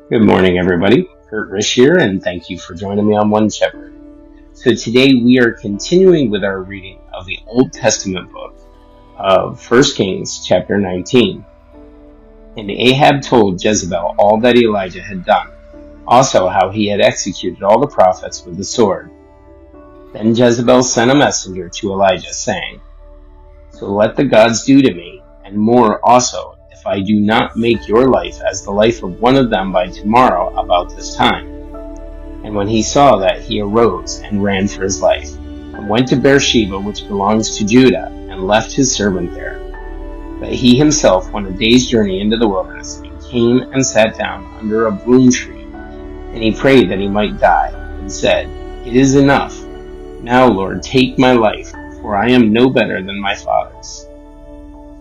Good morning, everybody. Kurt Risch here, and thank you for joining me on One Shepherd. So today we are continuing with our reading of the Old Testament book of 1 Kings chapter 19. And Ahab told Jezebel all that Elijah had done, also how he had executed all the prophets with the sword. Then Jezebel sent a messenger to Elijah, saying, "So let the gods do to me, and more also, if I do not make your life as the life of one of them by tomorrow about this time." And when he saw that, he arose and ran for his life, and went to Beersheba, which belongs to Judah, and left his servant there. But he himself went a day's journey into the wilderness, and came and sat down under a broom tree. And he prayed that he might die, and said, "It is enough. Now, Lord, take my life, for I am no better than my fathers."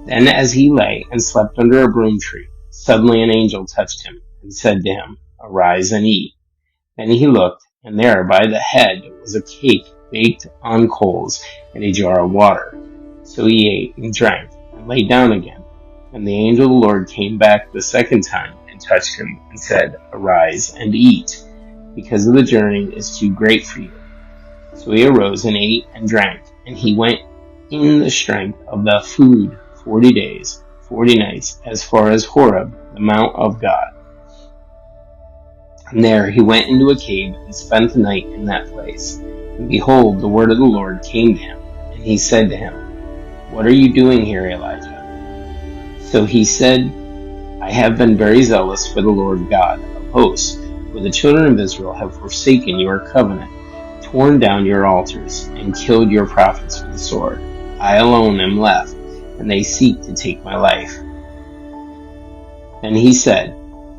Then as he lay and slept under a broom tree, suddenly an angel touched him, and said to him, "Arise and eat." Then he looked, and there by the head was a cake baked on coals and a jar of water. So he ate and drank, and lay down again. And the angel of the Lord came back the second time, and touched him, and said, "Arise and eat, because the journey is too great for you." So he arose and ate and drank, and he went in the strength of the food 40 days, 40 nights, as far as Horeb, the mount of God. And there he went into a cave and spent the night in that place. And behold, the word of the Lord came to him, and he said to him, "What are you doing here, Elijah?" So he said, "I have been very zealous for the Lord God of hosts, for the children of Israel have forsaken your covenant, torn down your altars, and killed your prophets with the sword. I alone am left, and they seek to take my life." Then he said,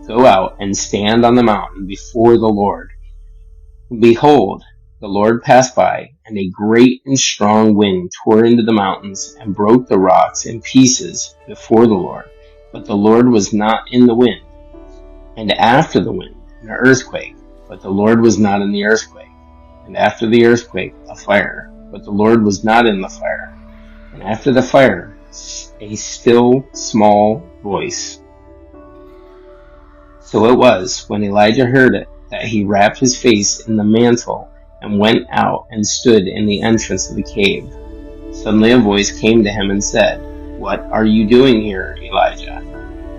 "Go out and stand on the mountain before the Lord." And behold, the Lord passed by, and a great and strong wind tore into the mountains and broke the rocks in pieces before the Lord. But the Lord was not in the wind. And after the wind, an earthquake, but the Lord was not in the earthquake. And after the earthquake, a fire, but the Lord was not in the fire. And after the fire, a still small voice. So it was, when Elijah heard it, that he wrapped his face in the mantle and went out and stood in the entrance of the cave. Suddenly a voice came to him and said, "What are you doing here, Elijah?"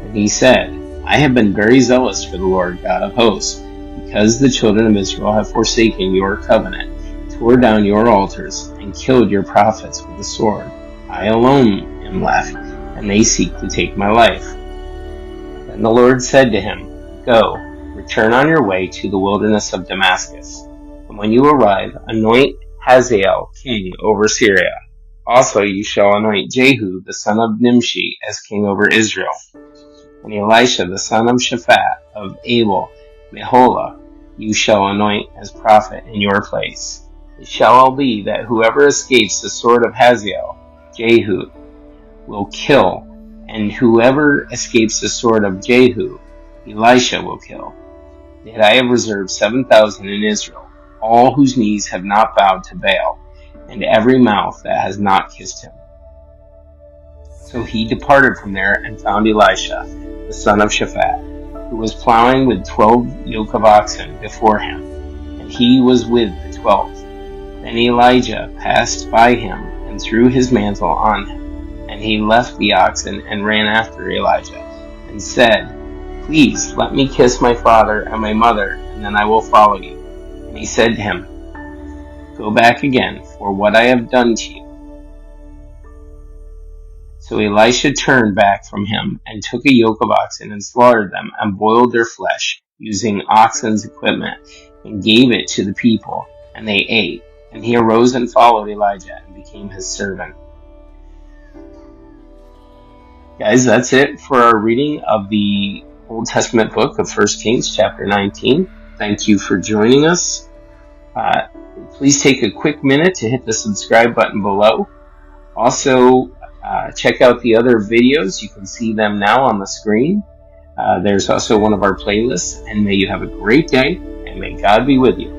And he said, "I have been very zealous for the Lord God of hosts, because the children of Israel have forsaken your covenant, tore down your altars, and killed your prophets with the sword. I alone am left, and they seek to take my life." Then the Lord said to him, "Go, return on your way to the wilderness of Damascus, and when you arrive, anoint Hazael king over Syria. Also you shall anoint Jehu the son of Nimshi as king over Israel, and Elisha the son of Shaphat of Abel Meholah you shall anoint as prophet in your place. It shall be that whoever escapes the sword of Hazael, Jehu will kill, and whoever escapes the sword of Jehu, Elisha will kill. Yet I have reserved 7,000 in Israel, all whose knees have not bowed to Baal, and every mouth that has not kissed him." So he departed from there and found Elisha, the son of Shaphat, who was plowing with 12 yoke of oxen before him, and he was with the 12th. Then Elijah passed by him and threw his mantle on him, and he left the oxen and ran after Elijah, and said, "Please let me kiss my father and my mother, and then I will follow you." And he said to him, "Go back again, for what I have done to you." So Elisha turned back from him and took a yoke of oxen and slaughtered them and boiled their flesh using oxen's equipment and gave it to the people, and they ate. And he arose and followed Elijah and became his servant. Guys, that's it for our reading of the Old Testament book of 1 Kings chapter 19. Thank you for joining us. Please take a quick minute to hit the subscribe button below. Also, check out the other videos. You can see them now on the screen. There's also one of our playlists. And may you have a great day, and may God be with you.